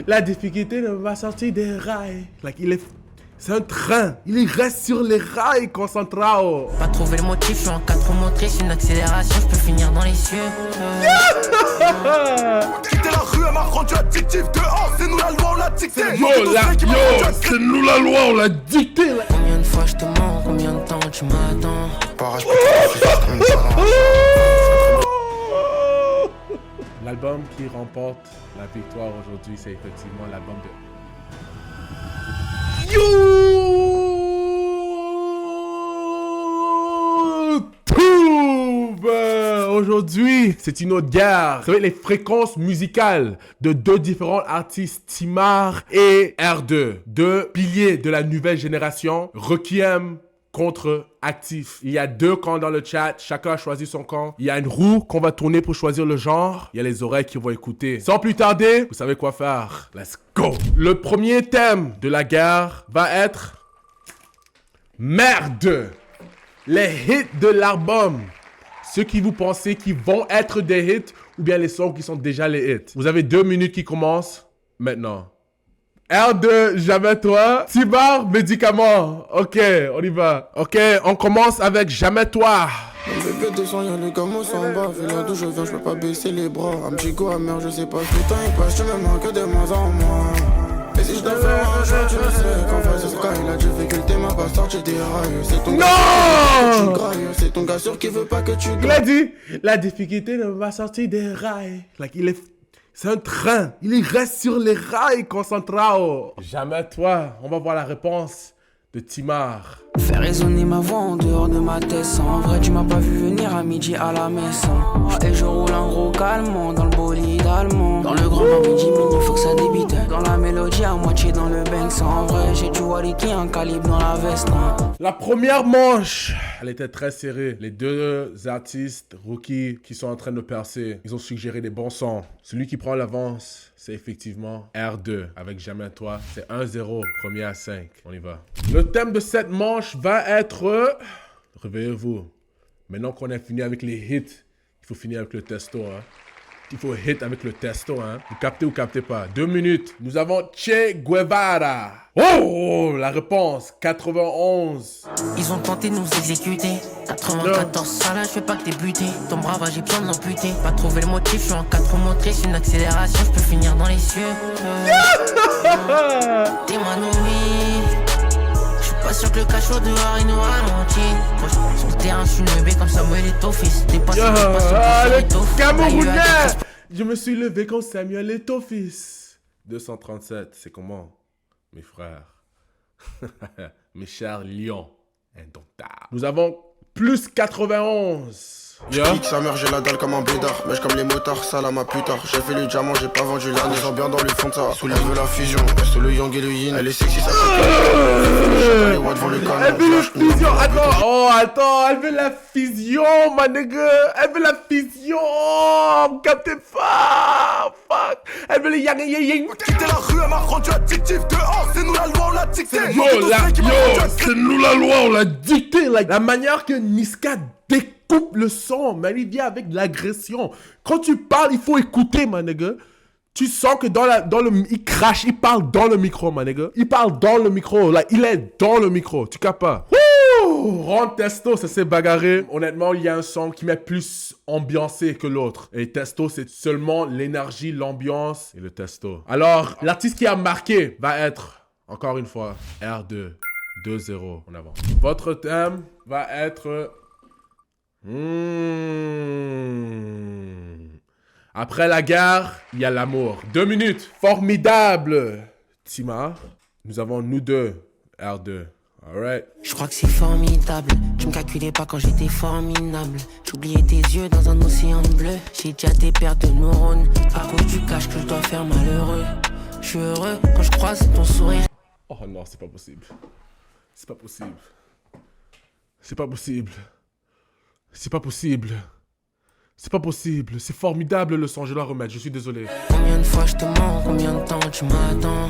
La difficulté ne va sortir des rails. C'est un train. Il reste sur les rails, concentrao. Pas trouver le motif, je suis en 4 motrices, une accélération, je peux finir dans les cieux. Quitter la rue, elle m'a rendu addictif. Dehors, c'est nous la loi, on l'a dicté. C'est nous la loi, on l'a dicté. Là. Combien de fois je te mens, combien de temps tu m'attends? L'album qui remporte la victoire aujourd'hui, c'est effectivement l'album de YouTube. Aujourd'hui, c'est une autre guerre. C'est les fréquences musicales de deux différents artistes, Timar et R2. Deux piliers de la nouvelle génération, Requiem contre Actif. Il y a deux camps dans le chat, chacun a choisi son camp. Il y a une roue qu'on va tourner pour choisir le genre. Il y a les oreilles qui vont écouter. Sans plus tarder, vous savez quoi faire. Let's go. Le premier thème de la guerre va être merde. Les hits de l'album. Ceux qui vous pensez qui vont être des hits ou bien les sons qui sont déjà les hits. Vous avez 2 minutes qui commencent maintenant. R2, Jamais Toi. Timar, Médicament. Ok, on y va. Ok, on commence avec Jamais Toi. Mon bébé descend, y'a les gamos en bas. Vu là d'où je viens, je peux pas baisser les bras. Un petit go amer, je sais pas, tout le temps il passe, je me manque de moins en moins. Et si je dois faire un choix, tu le sais. Qu'en face, c'est quand il a difficulté, m'a pas sorti des rails. C'est ton gars, c'est ton gars sûr qui veut pas que tu Il a dit, la difficulté ne va sortir des rails. C'est un train. Il reste sur les rails, concentrao. Jamais Toi. On va voir la réponse de Timar. Faire résonner ma voix en dehors de ma tête. En vrai, tu m'as pas vu venir à midi à la messe. Et je roule un gros calmant dans le bolide allemand. Dans le grand midi, il faut que ça débite. Dans la mélodie, à moitié dans le bank. En vrai, j'ai du Waliki, un calibre dans la veste. La première manche, elle était très serrée. Les deux artistes rookies qui sont en train de percer, ils ont suggéré des bons sons. Celui qui prend l'avance, c'est effectivement R2 avec Jamais Toi. C'est 1-0, premier à 5. On y va. Le thème de cette manche va être... Réveillez-vous. Maintenant qu'on a fini avec les hits, il faut finir avec le testo. Hein. Il faut hit avec le testo. Hein. Vous captez ou captez pas. 2 minutes. Nous avons Che Guevara. Oh, la réponse. 91. Ils ont tenté de nous exécuter. 94, ça là, je fais pas que débuter. Ton brava, j'ai besoin de l'amputer. Pas trouver le motif, je suis en 4 motrices, une accélération, je peux finir dans les cieux. T'es manouille. Pas sûr que le cachot dehors il nous ralentit. Sur le terrain je suis levé comme Samuel Eto'o-Fils. T'es pas sûr le Camerounais. Je me suis levé comme Samuel Eto'o-Fils. 237, c'est comment, mes frères? Mes chers lions indomptables. Nous avons plus 91. Je clique sa mère, j'ai la dalle comme un blédard. Mèche comme les motards, ça là ma plus tard. J'ai fait le diamant, j'ai pas vendu l'année. Ils bien dans le fond de ça. Soulève la fusion, reste le yang et le yin. Elle est sexy, ça elle veut la fusion. Attends, elle veut la fusion, ma nigga. Elle veut la fusion. Vous captez pas. Fuck. Elle veut le yang et yin. Quitter la rue, elle m'a rendu addictif. Dehors, c'est nous la loi, on l'a dicté. C'est nous la loi, on l'a dicté. La manière que Niska découpe le son, man, il vient avec de l'agression. Quand tu parles, il faut écouter, man, nigga. Tu sens que il crache, il parle dans le micro, man, nigga. Il parle dans le micro, il est dans le micro, tu capes pas. Ron Testo, ça s'est bagarré. Honnêtement, il y a un son qui m'est plus ambiancé que l'autre. Et Testo, c'est seulement l'énergie, l'ambiance et le Testo. Alors, l'artiste qui a marqué va être, encore une fois, R2. 2-0 en avant. Votre thème va être... Après la guerre, il y a l'amour. 2 minutes. Formidable. Timar. Nous avons nous deux. R2. Alright. Je crois que c'est formidable. Tu me calculais pas quand j'étais formidable. J'oubliais tes yeux dans un océan bleu. J'ai déjà des pertes de neurones. À cause du cash que je dois faire malheureux. Je suis heureux quand je croise ton sourire. Oh non, c'est pas possible. C'est pas possible. C'est pas possible. C'est pas possible. C'est pas possible. C'est formidable le son, je dois remettre. Je suis désolé. Combien de fois je te mens, combien de temps tu m'attends?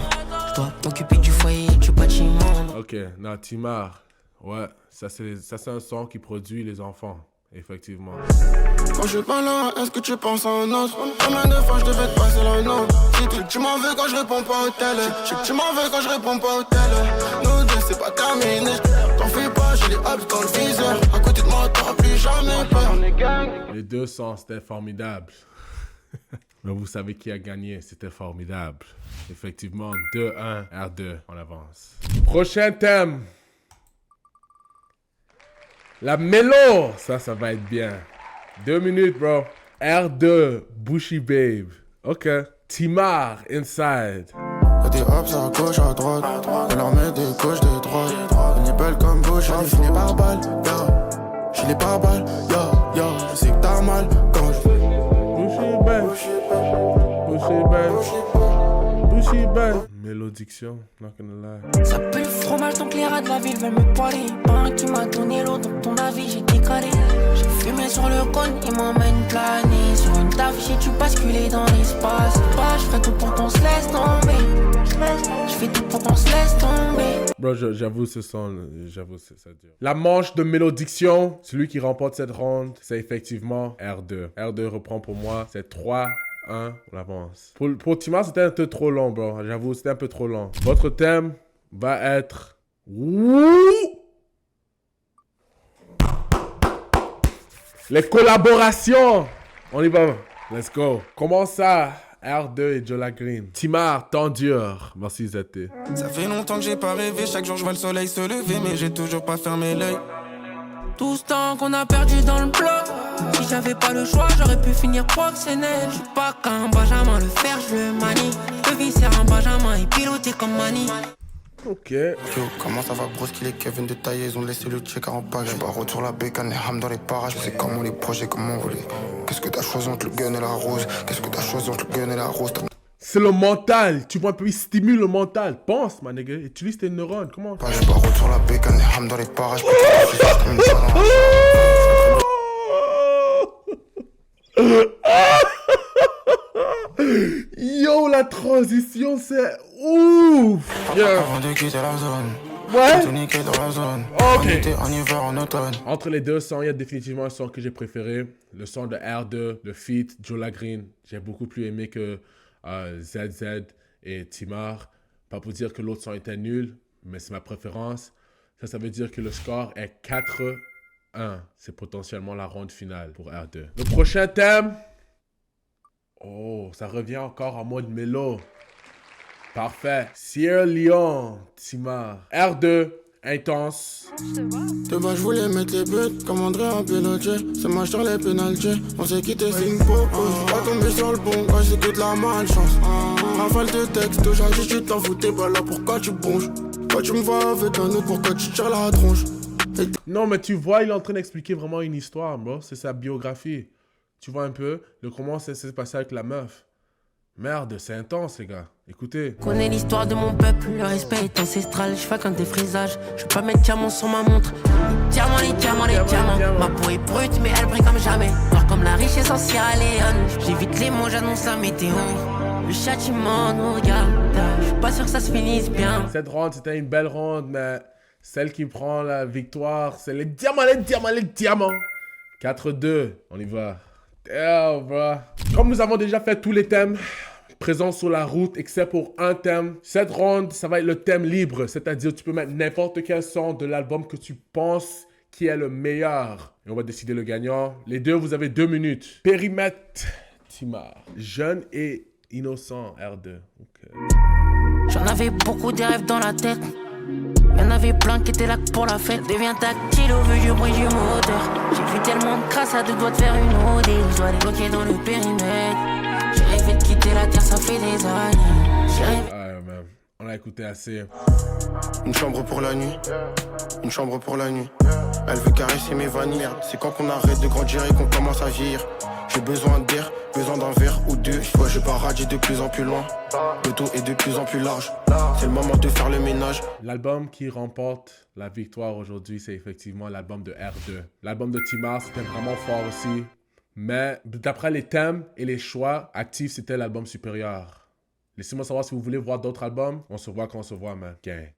Je dois m'occuper du foyer, du bâtiment. Ok, non, Timar. Ouais, ça c'est un son qui produit les enfants. effectivement. Quand je suis pas là, est-ce que tu penses à un autre? Combien de fois je devais te passer la note? Tu m'en veux quand je réponds pas au tel. Tu m'en veux quand je réponds pas au tel. Nous deux c'est pas terminé. T'en fais pas, j'ai les abs dans le viseur. À côté de moi t'auras plus jamais peur. Les 200, c'était formidable. Mais vous savez qui a gagné, c'était formidable. Effectivement, 2-1, R2, on avance. Prochain thème. La mélo. Ça va être bien. 2 minutes, bro. R2, Bushy Babe. OK. Timar, Inside. Y'a des hops à gauche, à droite. On leur met des gauches, des droites. On est belle comme Bush, on est fini par balle. J'ai les par balle, yo. Je sais que t'as mal quand je. Bushy Babe. Bushy Babe. Bushy Babe. Mélodiction, not gonna lie. Ça pue le fromage donc les rats de la ville veulent me poiler. Pas un qui m'a donné l'eau donc ton avis j'ai décalé. J'ai fumé sur le cône, il m'emmène planer. Sur une taf j'ai dû basculer dans l'espace. Bah je ferai tout pour qu'on se laisse tomber. Je fais tout pour qu'on se laisse tomber. Bro, j'avoue ce son, j'avoue ça dure. La manche de Mélodiction, celui qui remporte cette ronde, c'est effectivement R2. R2 reprend pour moi, c'est 3-1, on avance. Pour Timar, c'était un peu trop long, bro. J'avoue, c'était un peu trop long. Votre thème va être... Les collaborations. On y va. Let's go. Comment ça, R2 et Jola Green? Timar, temps dur. Merci ZT. Ça fait longtemps que j'ai pas rêvé. Chaque jour je vois le soleil se lever, mais j'ai toujours pas fermé l'œil. Tout ce temps qu'on a perdu dans le bloc. Si j'avais pas le choix, j'aurais pu finir proxénète. J'suis pas qu'un Benjamin, le fer, je le manie. Le viscère un Benjamin et piloté comme Mani. Ok. Yo, comment ça va, broski, les Kevin de taille, ils ont laissé le check en page. J'suis pas retour la bécane, les hams dans les parages. C'est comment les projets, comment on voulait. Qu'est-ce que t'as choisi entre le gun et la rose? Qu'est-ce que t'as choisi entre le gun et la rose? C'est le mental. Tu vois un peu, il stimule le mental. Pense, ma nigga. Utilise tes neurones. Comment? J'suis pas retour la bécane, les hams dans les parages. Yo, la transition, c'est ouf. Yeah. Avant de quitter la zone. Ouais. Tout niqué dans la zone. Ok. En été, en hiver, en automne. Entre les deux sons, il y a définitivement un son que j'ai préféré. Le son de R2, le feat, Jola Green. J'ai beaucoup plus aimé que ZZ et Timar. Pas pour dire que l'autre son était nul, mais c'est ma préférence. Ça veut dire que le score est 4-1. C'est potentiellement la ronde finale pour R2. Le prochain thème. Oh, ça revient encore en mode mélo. Parfait. Sierra Leone, Timar. R2, intense. De bas, je voulais mettre les buts comme André en piloté. C'est moi, j'tire les pénalties. On s'est quitté, c'est une popo. J'suis pas tombé sur le bon, quand c'est que de la malchance. Rafale de texte, j'ai dit tu t'en foutais pas là, pourquoi tu bronches? Quand tu me vois avec un autre, pourquoi tu tires la tronche? Non, mais tu vois, il est en train d'expliquer vraiment une histoire, bro. C'est sa biographie. Tu vois un peu comment ça s'est passé avec la meuf. Merde, c'est intense, les gars. Écoutez. Connais l'histoire de mon peuple, le respect est ancestral. Je fais qu'un défrisage, je veux pas mettre diamant sur ma montre. Diamant, les diamants. Ma peau est brute, mais elle brille comme jamais. Noir comme la richesse en Sierra Leone. J'évite les mots, j'annonce la météo. Le châtiment nous regarde. Je suis pas sûr que ça se finisse bien. Cette ronde, c'était une belle ronde, mais celle qui prend la victoire, c'est les diamants. 4-2, on y va. Damn, bro. Comme nous avons déjà fait tous les thèmes présents sur la route, except pour un thème, cette ronde, ça va être le thème libre. C'est-à-dire, tu peux mettre n'importe quel son de l'album que tu penses qui est le meilleur. Et on va décider le gagnant. Les deux, vous avez 2 minutes. Périmètre, Timar. Jeune et innocent, R2. Okay. J'en avais beaucoup des rêves dans la tête. Y'en avait plein qui étaient là pour la fête. Deviens tactile au vu du bruit du moteur. J'ai vu tellement de crasse à 2 doigts de faire une OD. Je dois les bloquer dans le périmètre. J'ai rêvé de quitter la terre, ça fait des années. Ouais, man. On a écouté assez. Une chambre pour la nuit. Une chambre pour la nuit. Elle veut caresser mes vanilles. C'est quand qu'on arrête de grandir et qu'on commence à vieillir. J'ai besoin d'air, besoin d'un verre ou deux. Ouais, je paradis de plus en plus loin. Le taux est de plus en plus large. C'est le moment de faire le ménage. L'album qui remporte la victoire aujourd'hui, c'est effectivement l'album de R2. L'album de Timar, c'était vraiment fort aussi. Mais d'après les thèmes et les choix actifs, c'était l'album supérieur. Laissez-moi savoir si vous voulez voir d'autres albums. On se voit quand on se voit, man. Gang.